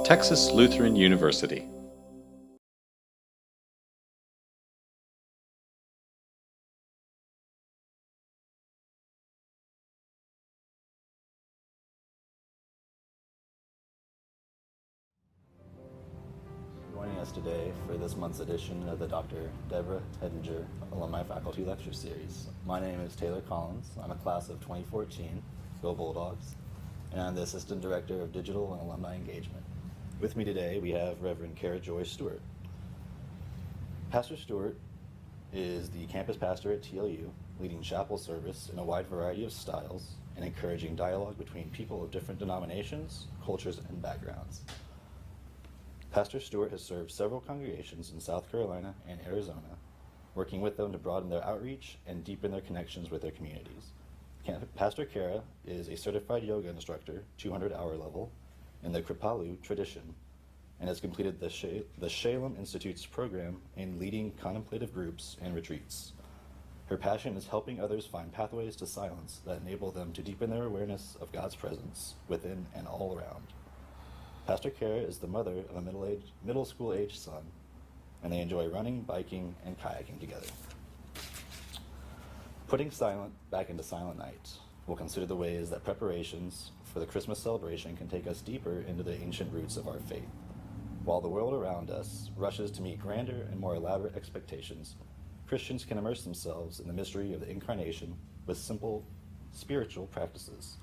Texas Lutheran University. Joining us today for this month's edition of the Dr. Deborah Hedinger Alumni Faculty Lecture Series. My name is Taylor Collins. I'm a class of 2014, Go Bulldogs, and I'm the Assistant Director of Digital and Alumni Engagement. With me today, we have Reverend Kara Joy Stewart. Pastor Stewart is the campus pastor at TLU, leading chapel service in a wide variety of styles and encouraging dialogue between people of different denominations, cultures, and backgrounds. Pastor Stewart has served several congregations in South Carolina and Arizona, working with them to broaden their outreach and deepen their connections with their communities. Pastor Kara is a certified yoga instructor, 200-hour level, in the Kripalu tradition, and has completed the Shalem Institute's program in leading contemplative groups and retreats. Her passion is helping others find pathways to silence that enable them to deepen their awareness of God's presence within and all around. Pastor Kara is the mother of a middle school-aged son, and they enjoy running, biking, and kayaking together. Putting silent back into Silent Night, we'll consider the ways that preparations for the Christmas celebration can take us deeper into the ancient roots of our faith. While the world around us rushes to meet grander and more elaborate expectations, Christians can immerse themselves in the mystery of the incarnation with simple spiritual practices.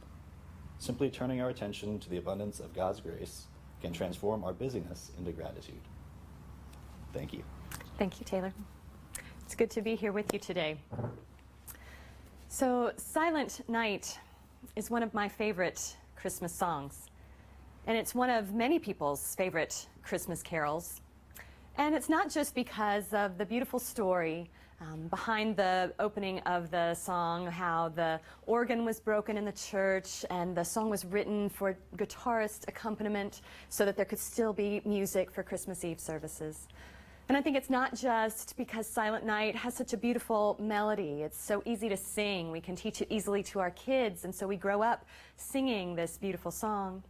Simply turning our attention to the abundance of God's grace can transform our busyness into gratitude. Thank you. Thank you, Taylor. It's good to be here with you today. So, Silent Night is one of my favorite Christmas songs, and it's one of many people's favorite Christmas carols. And it's not just because of the beautiful story behind the opening of the song, how the organ was broken in the church and the song was written for guitarist accompaniment so that there could still be music for Christmas Eve services. And I think it's not just because Silent Night has such a beautiful melody. It's so easy to sing. We can teach it easily to our kids, and so we grow up singing this beautiful song.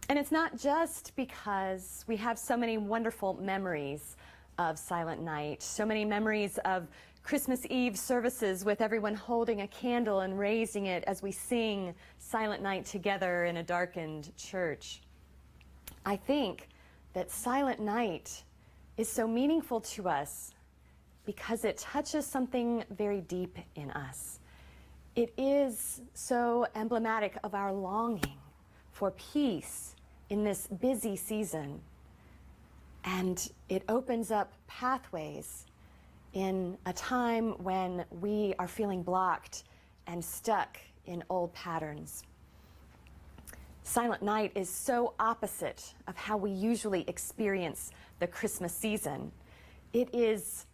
And it's not just because we have so many wonderful memories of Silent Night, so many memories of Christmas Eve services with everyone holding a candle and raising it as we sing Silent Night together in a darkened church. I think that Silent Night is so meaningful to us because it touches something very deep in us. It is so emblematic of our longing for peace in this busy season. And it opens up pathways in a time when we are feeling blocked and stuck in old patterns. Silent Night is so opposite of how we usually experience the Christmas season. It is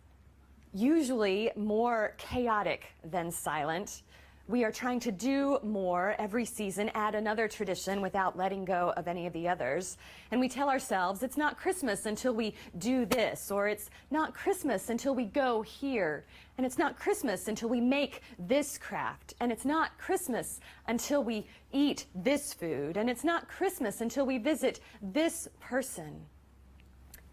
usually more chaotic than silent. We are trying to do more every season, add another tradition without letting go of any of the others. And we tell ourselves it's not Christmas until we do this, or it's not Christmas until we go here, and it's not Christmas until we make this craft, and it's not Christmas until we eat this food, and it's not Christmas until we visit this person.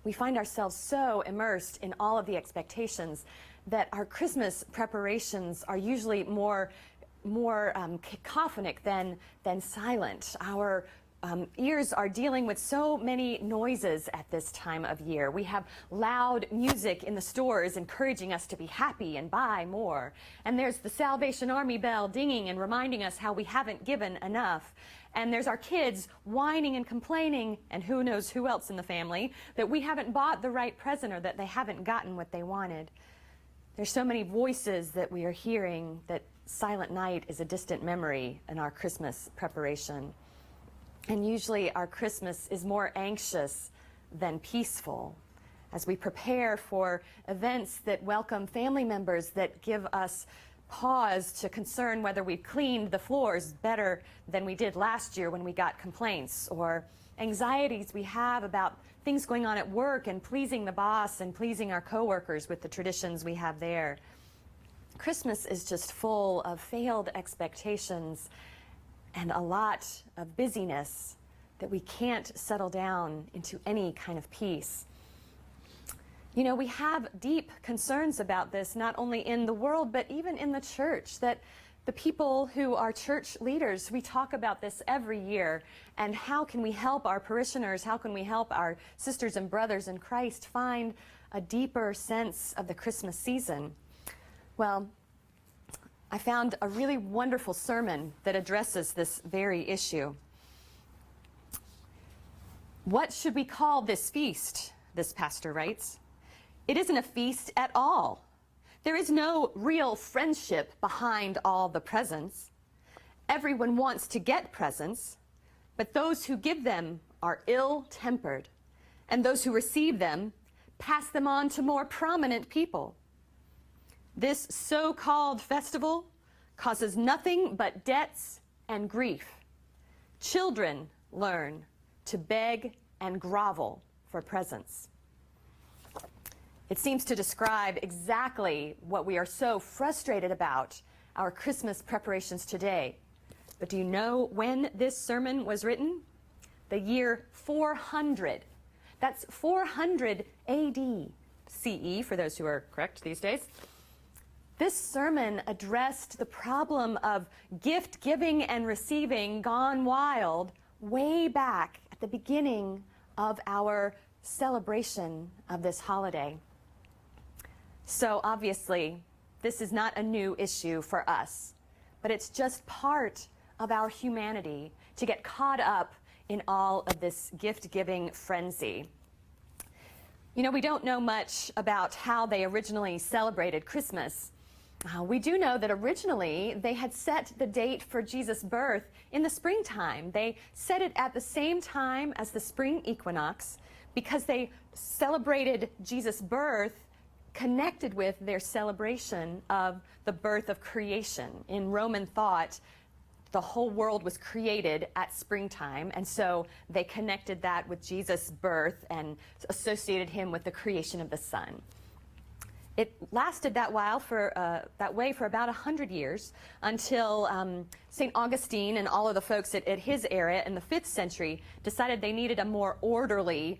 We find ourselves so immersed in all of the expectations that our Christmas preparations are usually more cacophonic than silent. Our ears are dealing with so many noises at this time of year. We have loud music in the stores encouraging us to be happy and buy more. And there's the Salvation Army bell dinging and reminding us how we haven't given enough. And there's our kids whining and complaining, and who knows who else in the family, that we haven't bought the right present or that they haven't gotten what they wanted. There's so many voices that we are hearing that Silent Night is a distant memory in our Christmas preparation. And usually our Christmas is more anxious than peaceful as we prepare for events that welcome family members, that give us pause to concern whether we've cleaned the floors better than we did last year when we got complaints, or anxieties we have about things going on at work and pleasing the boss and pleasing our coworkers with the traditions we have there. Christmas is just full of failed expectations and a lot of busyness that we can't settle down into any kind of peace. You know, we have deep concerns about this, not only in the world, but even in the church, that the people who are church leaders, we talk about this every year, and how can we help our parishioners, how can we help our sisters and brothers in Christ find a deeper sense of the Christmas season? Well, I found a really wonderful sermon that addresses this very issue. What should we call this feast? This pastor writes. It isn't a feast at all. There is no real friendship behind all the presents. Everyone wants to get presents, but those who give them are ill-tempered, and those who receive them pass them on to more prominent people. This so-called festival causes nothing but debts and grief. Children learn to beg and grovel for presents. It seems to describe exactly what we are so frustrated about our Christmas preparations today. But do you know when this sermon was written? The year 400. That's 400 AD, CE, for those who are correct these days. This sermon addressed the problem of gift giving and receiving gone wild way back at the beginning of our celebration of this holiday. So obviously, this is not a new issue for us, but it's just part of our humanity to get caught up in all of this gift-giving frenzy. You know, we don't know much about how they originally celebrated Christmas. We do know that originally they had set the date for Jesus' birth in the springtime. They set it at the same time as the spring equinox because they celebrated Jesus' birth connected with their celebration of the birth of creation. In Roman thought, the whole world was created at springtime, and so they connected that with Jesus' birth and associated him with the creation of the sun. It lasted that way for about 100 years until St. Augustine and all of the folks at his era in the 5th century decided they needed a more orderly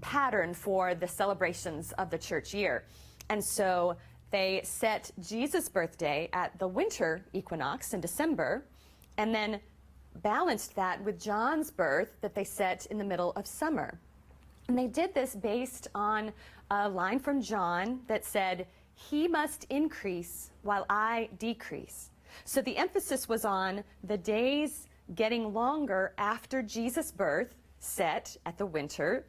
pattern for the celebrations of the church year. And so they set Jesus' birthday at the winter equinox in December, and then balanced that with John's birth that they set in the middle of summer. And they did this based on a line from John that said, "He must increase while I decrease." So the emphasis was on the days getting longer after Jesus' birth, set at the winter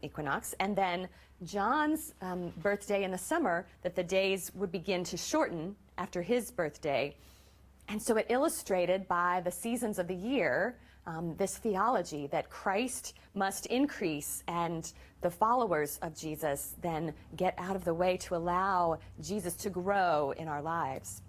equinox, and then John's birthday in the summer, that the days would begin to shorten after his birthday. And so it illustrated by the seasons of the year this theology that Christ must increase and the followers of Jesus then get out of the way to allow Jesus to grow in our lives.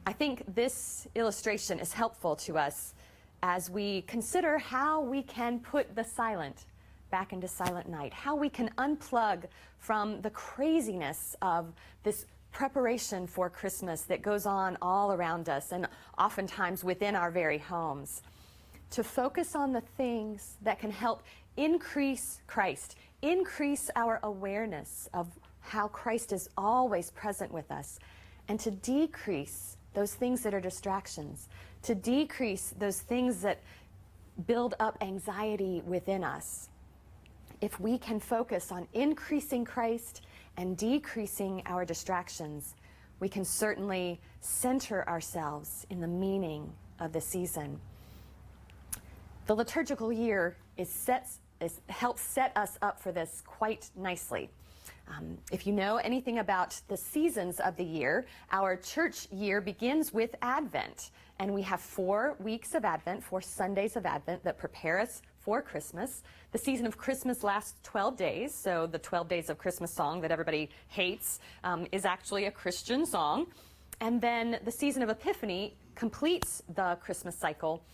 I think this illustration is helpful to us as we consider how we can put the silent back into silent night, how we can unplug from the craziness of this preparation for Christmas that goes on all around us and oftentimes within our very homes, to focus on the things that can help increase Christ, increase our awareness of how Christ is always present with us, and to decrease those things that are distractions, to decrease those things that build up anxiety within us. If we can focus on increasing Christ and decreasing our distractions, we can certainly center ourselves in the meaning of the season. The liturgical year helps set us up for this quite nicely. If you know anything about the seasons of the year, our church year begins with Advent, and we have 4 weeks of Advent, 4 Sundays of Advent that prepare us for Christmas. The season of Christmas lasts 12 days, so the 12 Days of Christmas song that everybody hates is actually a Christian song. And then the season of Epiphany completes the Christmas cycle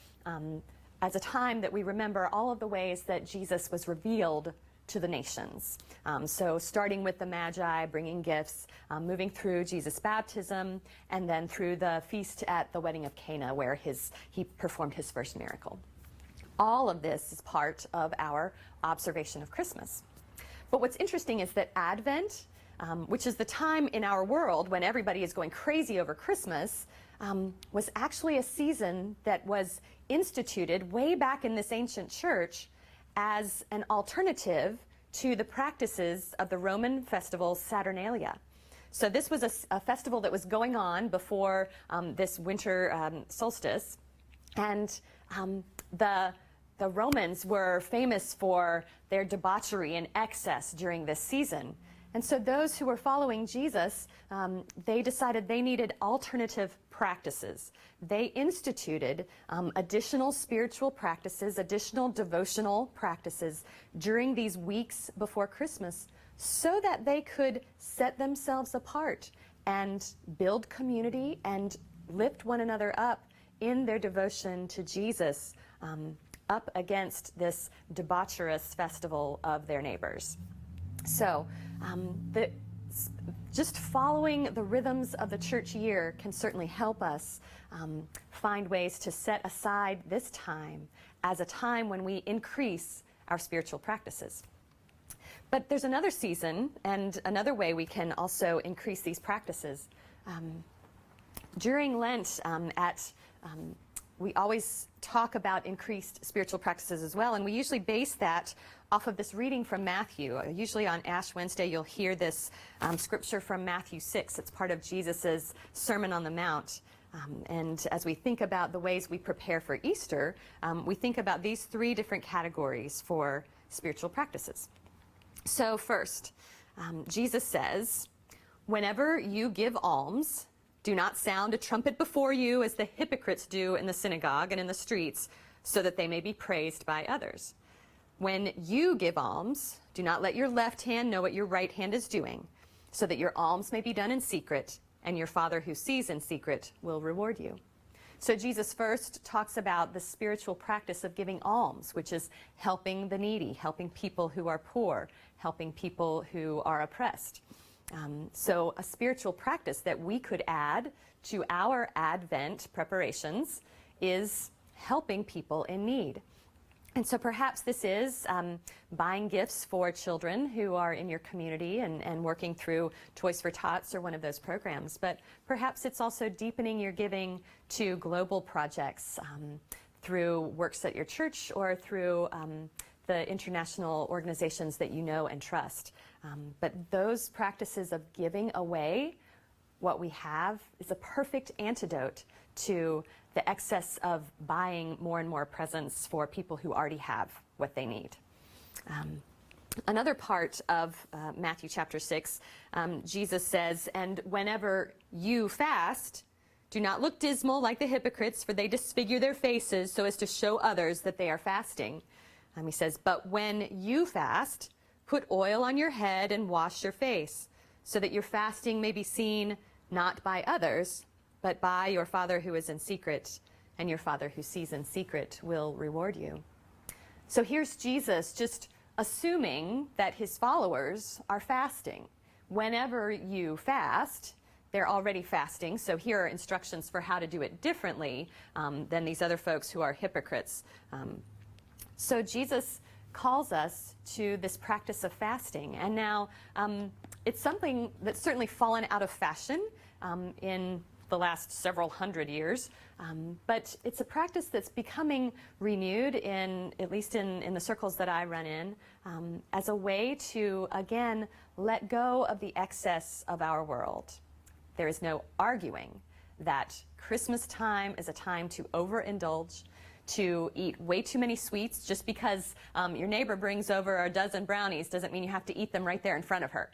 as a time that we remember all of the ways that Jesus was revealed to the nations. So starting with the Magi bringing gifts, moving through Jesus' baptism, and then through the feast at the wedding of Cana where he performed his first miracle. All of this is part of our observation of Christmas. But what's interesting is that Advent, which is the time in our world when everybody is going crazy over Christmas, was actually a season that was instituted way back in this ancient church as an alternative to the practices of the Roman festival Saturnalia. So this was a festival that was going on before this winter solstice, and the Romans were famous for their debauchery and excess during this season. And so those who were following Jesus, they decided they needed alternative practices. They instituted additional spiritual practices, additional devotional practices during these weeks before Christmas so that they could set themselves apart and build community and lift one another up in their devotion to Jesus, up against this debaucherous festival of their neighbors. So just following the rhythms of the church year can certainly help us find ways to set aside this time as a time when we increase our spiritual practices. But there's another season and another way we can also increase these practices. During Lent, we always talk about increased spiritual practices as well, and we usually base that off of this reading from Matthew. Usually on Ash Wednesday, you'll hear this scripture from Matthew 6. It's part of Jesus' Sermon on the Mount. And as we think about the ways we prepare for Easter, we think about these three different categories for spiritual practices. So first, Jesus says, "Whenever you give alms, do not sound a trumpet before you as the hypocrites do in the synagogue and in the streets, so that they may be praised by others. When you give alms, do not let your left hand know what your right hand is doing, so that your alms may be done in secret, and your Father who sees in secret will reward you." So Jesus first talks about the spiritual practice of giving alms, which is helping the needy, helping people who are poor, helping people who are oppressed. So a spiritual practice that we could add to our Advent preparations is helping people in need. And so perhaps this is buying gifts for children who are in your community and working through Toys for Tots or one of those programs. But perhaps it's also deepening your giving to global projects through works at your church or through the international organizations that you know and trust. But those practices of giving away what we have is a perfect antidote to the excess of buying more and more presents for people who already have what they need. Another part of Matthew chapter 6, Jesus says, "And whenever you fast, do not look dismal like the hypocrites, for they disfigure their faces so as to show others that they are fasting." He says, "But when you fast, put oil on your head and wash your face, so that your fasting may be seen not by others, but by your Father who is in secret, and your Father who sees in secret will reward you." So here's Jesus just assuming that his followers are fasting. Whenever you fast, they're already fasting, so here are instructions for how to do it differently than these other folks who are hypocrites. So Jesus calls us to this practice of fasting, and now it's something that's certainly fallen out of fashion in the last several hundred years, but it's a practice that's becoming renewed, at least in the circles that I run in, as a way to, again, let go of the excess of our world. There is no arguing that Christmas time is a time to overindulge, to eat way too many sweets. Just because your neighbor brings over a dozen brownies doesn't mean you have to eat them right there in front of her.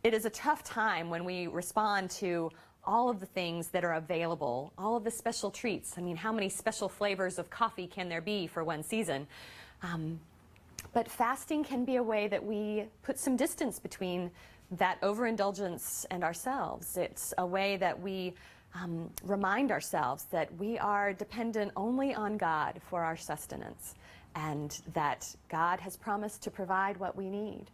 It is a tough time when we respond to all of the things that are available, all of the special treats. I mean, how many special flavors of coffee can there be for one season? But fasting can be a way that we put some distance between that overindulgence and ourselves. It's a way that we remind ourselves that we are dependent only on God for our sustenance, and that God has promised to provide what we need.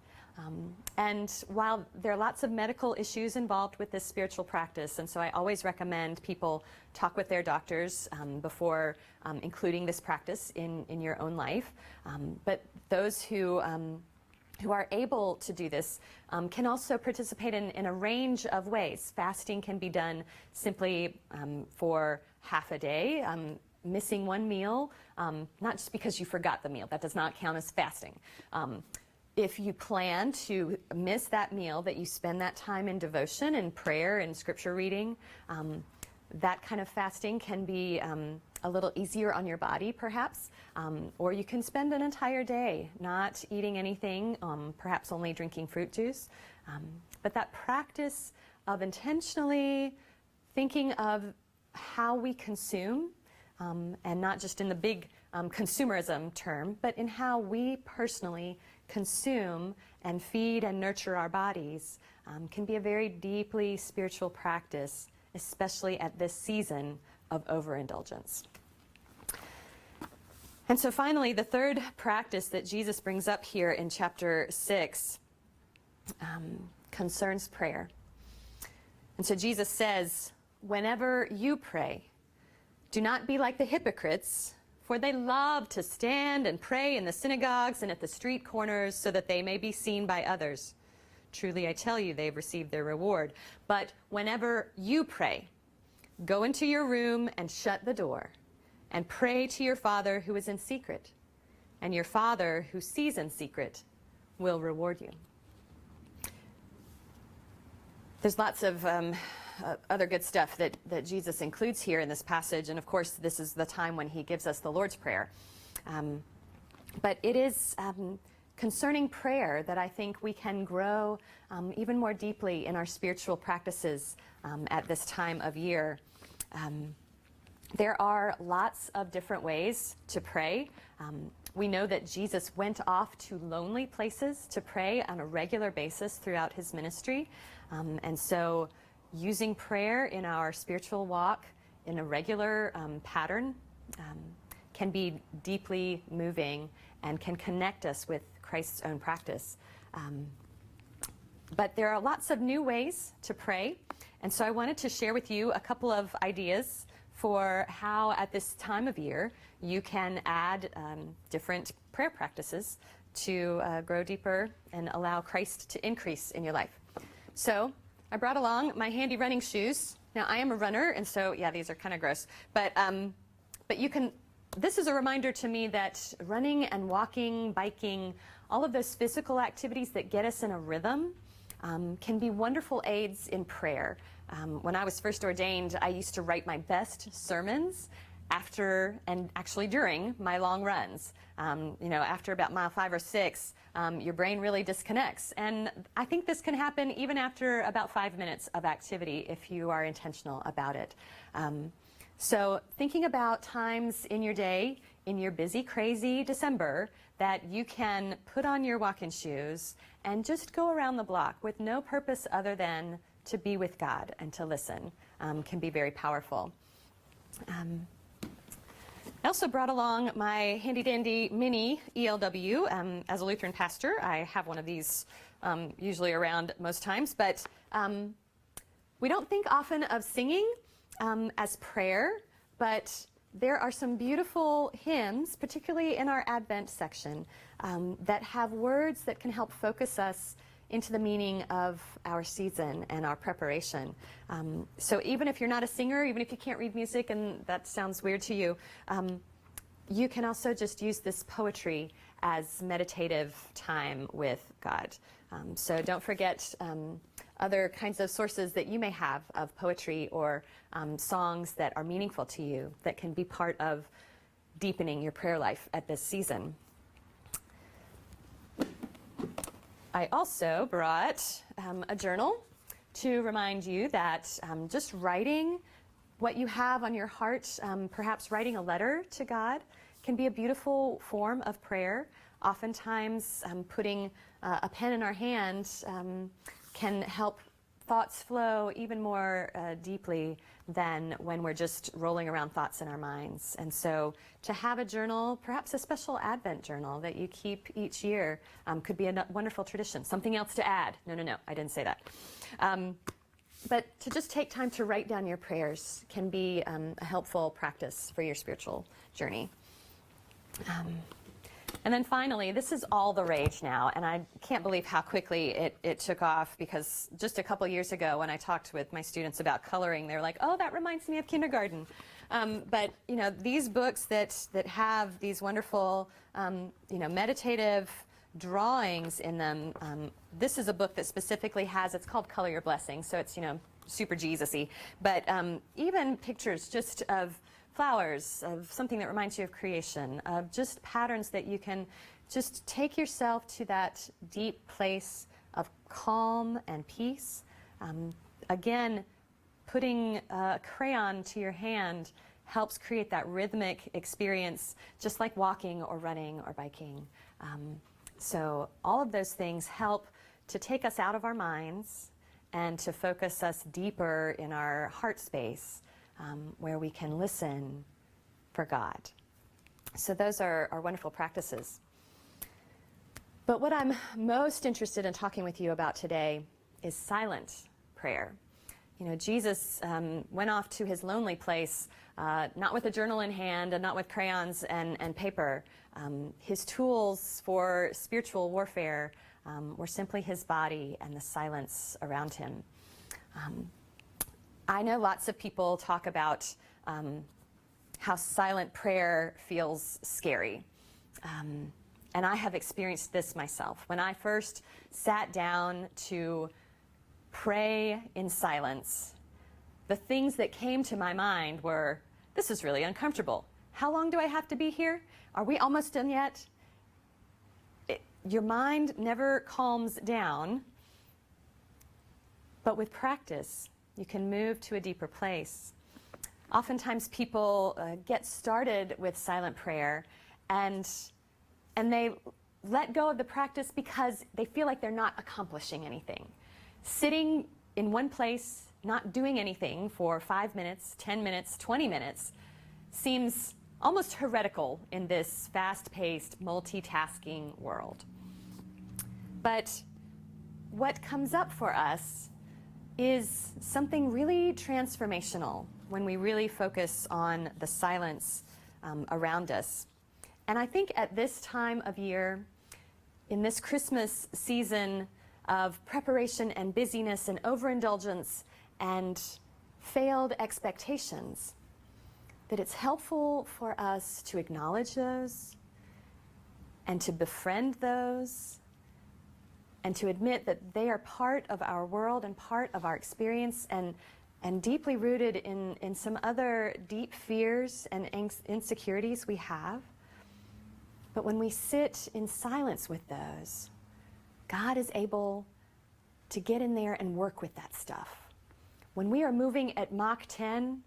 And while there are lots of medical issues involved with this spiritual practice, and so I always recommend people talk with their doctors before including this practice in your own life. But those who are able to do this can also participate in a range of ways. Fasting can be done simply for half a day, missing one meal, not just because you forgot the meal. That does not count as fasting. If you plan to miss that meal, that you spend that time in devotion and prayer and scripture reading, that kind of fasting can be a little easier on your body, perhaps. Or you can spend an entire day not eating anything, perhaps only drinking fruit juice. But that practice of intentionally thinking of how we consume, and not just in the big consumerism term, but in how we personally consume and feed and nurture our bodies, can be a very deeply spiritual practice, especially at this season of overindulgence. And so finally, the third practice that Jesus brings up here in chapter 6 concerns prayer. And so Jesus says, whenever you pray, do not be like the hypocrites, for they love to stand and pray in the synagogues and at the street corners so that they may be seen by others. Truly, I tell you, they've received their reward. But whenever you pray, go into your room and shut the door, and pray to your Father who is in secret, and your Father who sees in secret will reward you. There's lots of other good stuff that Jesus includes here in this passage, and of course this is the time when he gives us the Lord's Prayer. But it is concerning prayer that I think we can grow even more deeply in our spiritual practices at this time of year. There are lots of different ways to pray. We know that Jesus went off to lonely places to pray on a regular basis throughout his ministry. And so using prayer in our spiritual walk in a regular pattern can be deeply moving and can connect us with Christ's own practice. But there are lots of new ways to pray. And so I wanted to share with you a couple of ideas for how at this time of year you can add different prayer practices to grow deeper and allow Christ to increase in your life. So I brought along my handy running shoes. Now I am a runner, and so yeah, these are kind of gross. But you can. This is a reminder to me that running and walking, biking, all of those physical activities that get us in a rhythm can be wonderful aids in prayer. When I was first ordained, I used to write my best sermons after and actually during my long runs. After about mile 5 or 6, your brain really disconnects. And I think this can happen even after about 5 minutes of activity if you are intentional about it. So thinking about times in your day, in your busy, crazy December, that you can put on your walking shoes and just go around the block with no purpose other than to be with God and to listen, can be very powerful. I also brought along my handy-dandy mini ELW. As a Lutheran pastor, I have one of these usually around most times, but we don't think often of singing as prayer, but there are some beautiful hymns, particularly in our Advent section, that have words that can help focus us into the meaning of our season and our preparation. So even if you're not a singer, even if you can't read music and that sounds weird to you, you can also just use this poetry as meditative time with God. So don't forget other kinds of sources that you may have of poetry or songs that are meaningful to you that can be part of deepening your prayer life at this season. I also brought a journal to remind you that just writing what you have on your heart, perhaps writing a letter to God, can be a beautiful form of prayer. Oftentimes, putting a pen in our hand can help thoughts flow even more deeply than when we're just rolling around thoughts in our minds. And so to have a journal, perhaps a special Advent journal that you keep each year, could be a wonderful tradition. Something else to add. No, I didn't say that. But to just take time to write down your prayers can be a helpful practice for your spiritual journey. And then finally, this is all the rage now, and I can't believe how quickly it took off, because just a couple years ago when I talked with my students about coloring, they were like, oh, that reminds me of kindergarten. But these books that have these wonderful meditative drawings in them, this is a book that specifically has, it's called Color Your Blessing, so it's super Jesus-y, but even pictures just of flowers, of something that reminds you of creation, of just patterns that you can just take yourself to that deep place of calm and peace. Again, putting a crayon to your hand helps create that rhythmic experience, just like walking or running or biking. So all of those things help to take us out of our minds and to focus us deeper in our heart space, where we can listen for God. So those are wonderful practices. But what I'm most interested in talking with you about today is silent prayer. Jesus went off to his lonely place, not with a journal in hand and not with crayons and paper. His tools for spiritual warfare were simply his body and the silence around him. I know lots of people talk about how silent prayer feels scary. And I have experienced this myself. When I first sat down to pray in silence, the things that came to my mind were, this is really uncomfortable. How long do I have to be here? Are we almost done yet? Your mind never calms down, but with practice, you can move to a deeper place. Oftentimes people get started with silent prayer and they let go of the practice because they feel like they're not accomplishing anything. Sitting in one place, not doing anything for 5 minutes, 10 minutes, 20 minutes seems almost heretical in this fast-paced, multitasking world. But what comes up for us is something really transformational when we really focus on the silence around us. And I think at this time of year, in this Christmas season of preparation and busyness and overindulgence and failed expectations, that it's helpful for us to acknowledge those and to befriend those and to admit that they are part of our world and part of our experience and deeply rooted in some other deep fears and insecurities we have. But when we sit in silence with those, God is able to get in there and work with that stuff. When we are moving at Mach 10,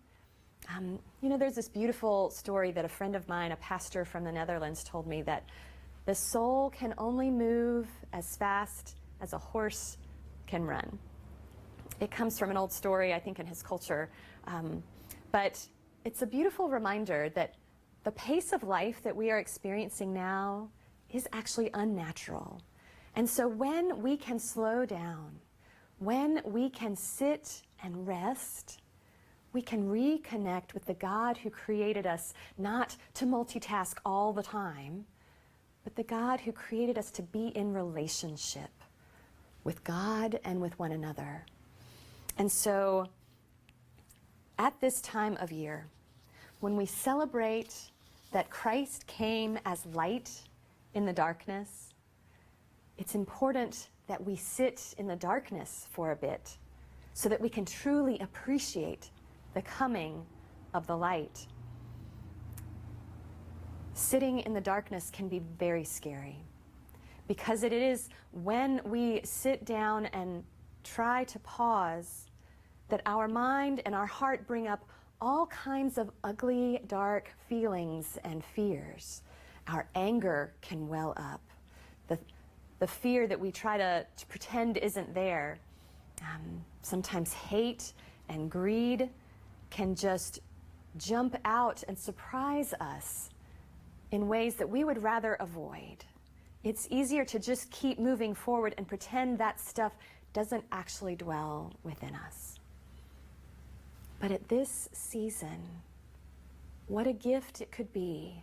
there's this beautiful story that a friend of mine, a pastor from the Netherlands, told me, that the soul can only move as fast as a horse can run. It comes from an old story, I think, in his culture. But it's a beautiful reminder that the pace of life that we are experiencing now is actually unnatural. And so when we can slow down, when we can sit and rest, we can reconnect with the God who created us not to multitask all the time, but the God who created us to be in relationship with God and with one another. And so at this time of year, when we celebrate that Christ came as light in the darkness, it's important that we sit in the darkness for a bit so that we can truly appreciate the coming of the light. Sitting in the darkness can be very scary, because it is when we sit down and try to pause that our mind and our heart bring up all kinds of ugly, dark feelings and fears. Our anger can well up. The fear that we try to pretend isn't there. sometimes hate and greed can just jump out and surprise us in ways that we would rather avoid. It's easier to just keep moving forward and pretend that stuff doesn't actually dwell within us. But at this season, what a gift it could be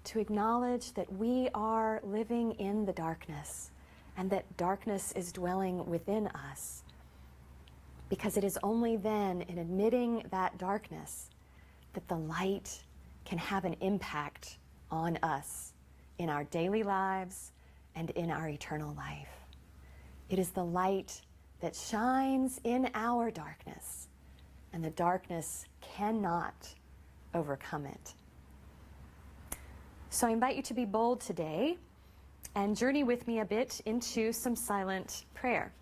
to acknowledge that we are living in the darkness and that darkness is dwelling within us. Because it is only then, in admitting that darkness, that the light can have an impact on us in our daily lives and in our eternal life. It is the light that shines in our darkness, and the darkness cannot overcome it. So I invite you to be bold today and journey with me a bit into some silent prayer.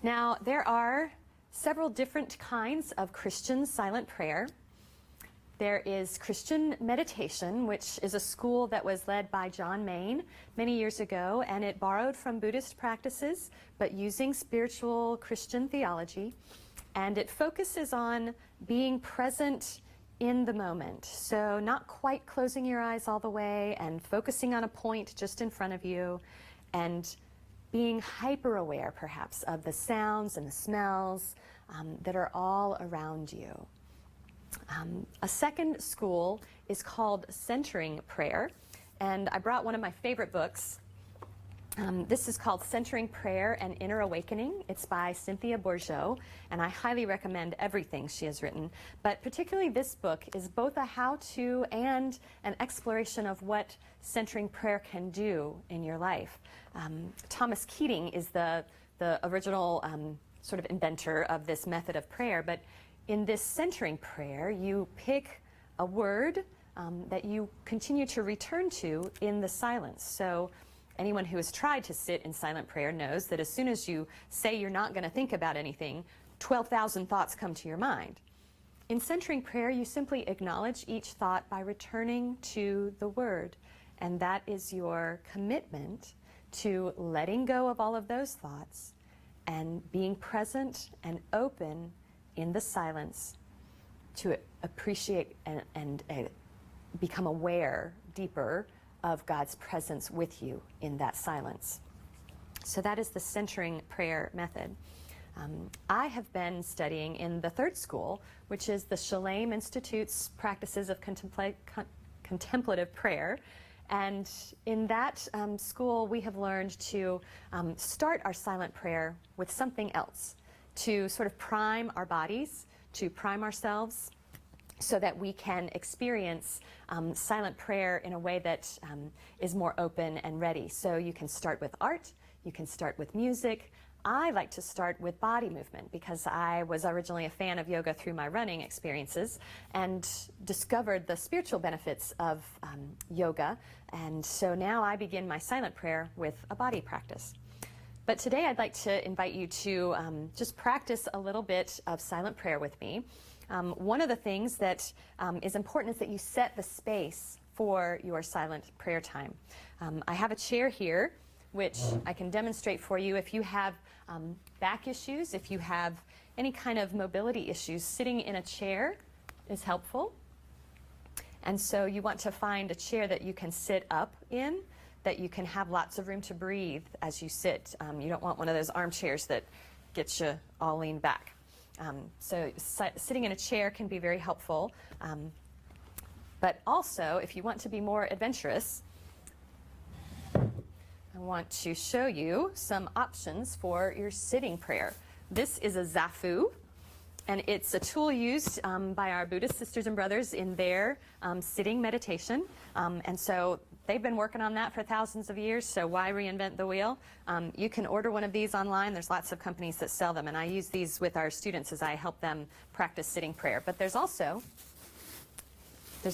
Now, there are several different kinds of Christian silent prayer. There is Christian meditation, which is a school that was led by John Main many years ago, and it borrowed from Buddhist practices, but using spiritual Christian theology. And it focuses on being present in the moment. So not quite closing your eyes all the way and focusing on a point just in front of you, and being hyper aware perhaps of the sounds and the smells that are all around you. A second school is called centering prayer, and I brought one of my favorite books. This is called Centering Prayer and Inner Awakening. It's by Cynthia Bourgeault, and I highly recommend everything she has written. But particularly this book is both a how-to and an exploration of what centering prayer can do in your life. Thomas Keating is the original sort of inventor of this method of prayer, but in this centering prayer, you pick a word that you continue to return to in the silence. So anyone who has tried to sit in silent prayer knows that as soon as you say you're not going to think about anything, 12,000 thoughts come to your mind. In centering prayer, you simply acknowledge each thought by returning to the word, and that is your commitment to letting go of all of those thoughts and being present and open in the silence to appreciate and become aware deeper of God's presence with you in that silence. So that is the centering prayer method. I have been studying in the third school, which is the Shalem Institute's practices of contemplative prayer. And in that school, we have learned to start our silent prayer with something else, to sort of prime our bodies, to prime ourselves, so that we can experience silent prayer in a way that is more open and ready. So you can start with art, you can start with music. I like to start with body movement because I was originally a fan of yoga through my running experiences and discovered the spiritual benefits of yoga. And so now I begin my silent prayer with a body practice. But today I'd like to invite you to just practice a little bit of silent prayer with me. One of the things that is important is that you set the space for your silent prayer time. I have a chair here, which I can demonstrate for you. If you have back issues, if you have any kind of mobility issues, sitting in a chair is helpful. And so you want to find a chair that you can sit up in, that you can have lots of room to breathe as you sit. You don't want one of those armchairs that gets you all leaned back. So sitting in a chair can be very helpful. But also, if you want to be more adventurous, I want to show you some options for your sitting prayer. This is a zafu, and it's a tool used by our Buddhist sisters and brothers in their sitting meditation. And so they've been working on that for thousands of years, so why reinvent the wheel? You can order one of these online. There's lots of companies that sell them, and I use these with our students as I help them practice sitting prayer. But there's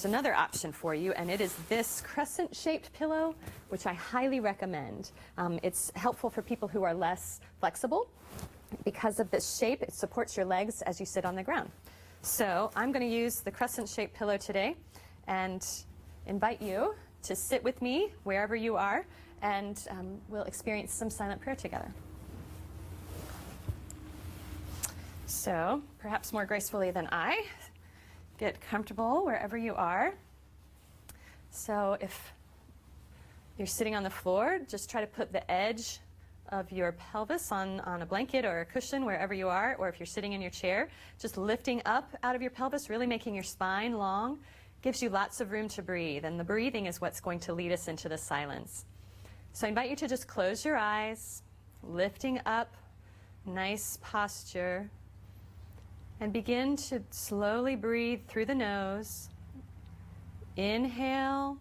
another option for you, and it is this crescent-shaped pillow, which I highly recommend. It's helpful for people who are less flexible. Because of this shape, it supports your legs as you sit on the ground. So I'm going to use the crescent-shaped pillow today and invite you to sit with me wherever you are, and we'll experience some silent prayer together. So, perhaps more gracefully than I, get comfortable wherever you are. So if you're sitting on the floor, just try to put the edge of your pelvis on a blanket or a cushion wherever you are, or if you're sitting in your chair, just lifting up out of your pelvis, really making your spine long, gives you lots of room to breathe, and the breathing is what's going to lead us into the silence. So I invite you to just close your eyes, lifting up, nice posture, and begin to slowly breathe through the nose. Inhale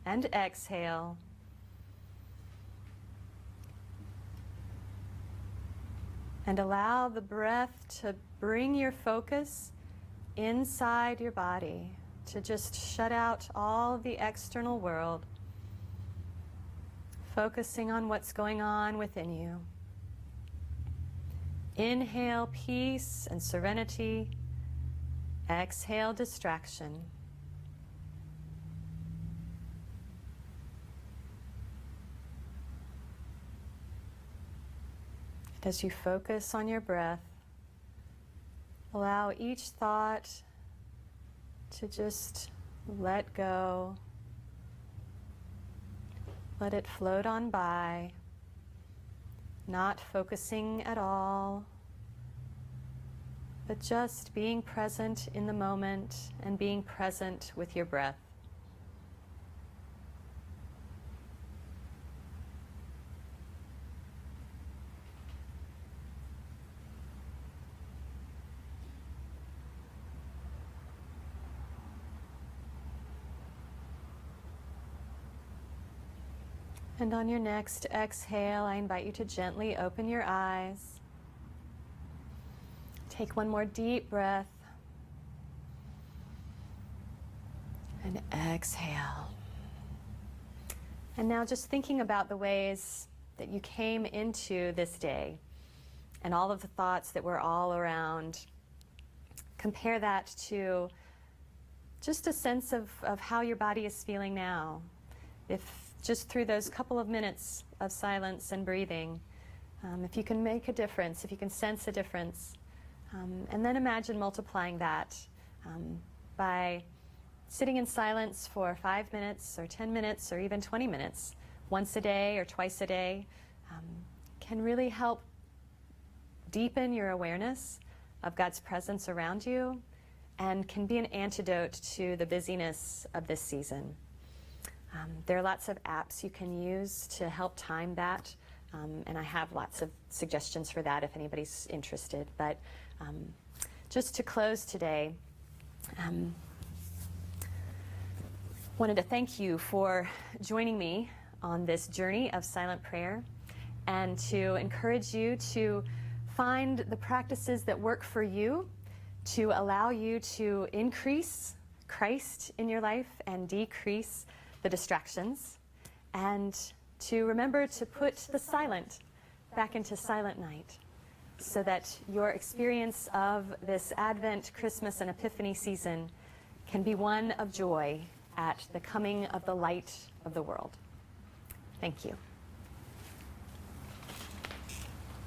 and exhale. And allow the breath to bring your focus inside your body, to just shut out all the external world, focusing on what's going on within you. Inhale peace and serenity. Exhale distraction. As you focus on your breath, allow each thought to just let go. Let it float on by, not focusing at all, but just being present in the moment and being present with your breath. And on your next exhale, I invite you to gently open your eyes. Take one more deep breath. And exhale. And now just thinking about the ways that you came into this day and all of the thoughts that were all around. Compare that to just a sense of how your body is feeling now. If just through those couple of minutes of silence and breathing, if you can make a difference, if you can sense a difference, and then imagine multiplying that by sitting in silence for 5 minutes or 10 minutes or even 20 minutes, once a day or twice a day, can really help deepen your awareness of God's presence around you and can be an antidote to the busyness of this season. There are lots of apps you can use to help time that, and I have lots of suggestions for that if anybody's interested. But just to close today, wanted to thank you for joining me on this journey of silent prayer and to encourage you to find the practices that work for you to allow you to increase Christ in your life and decrease the distractions, and to remember to put the silent back into silent night so that your experience of this Advent, Christmas, and Epiphany season can be one of joy at the coming of the light of the world. Thank you.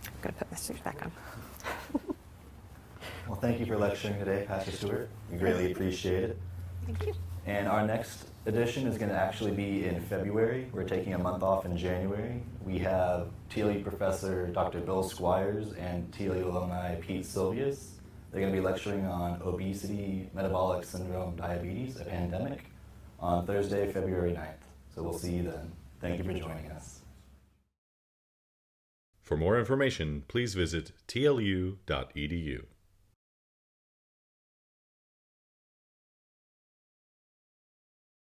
I'm going to put my suit back on. Well, thank you for lecturing today, Pastor Stewart. We greatly appreciate it. Thank you. And our next edition is going to actually be in February. We're taking a month off in January. We have TLE professor Dr. Bill Squires and TLE alumni Pete Silvius. They're going to be lecturing on obesity, metabolic syndrome, diabetes, a pandemic, on Thursday, February 9th. So we'll see you then. Thank you for joining us. For more information, please visit tlu.edu.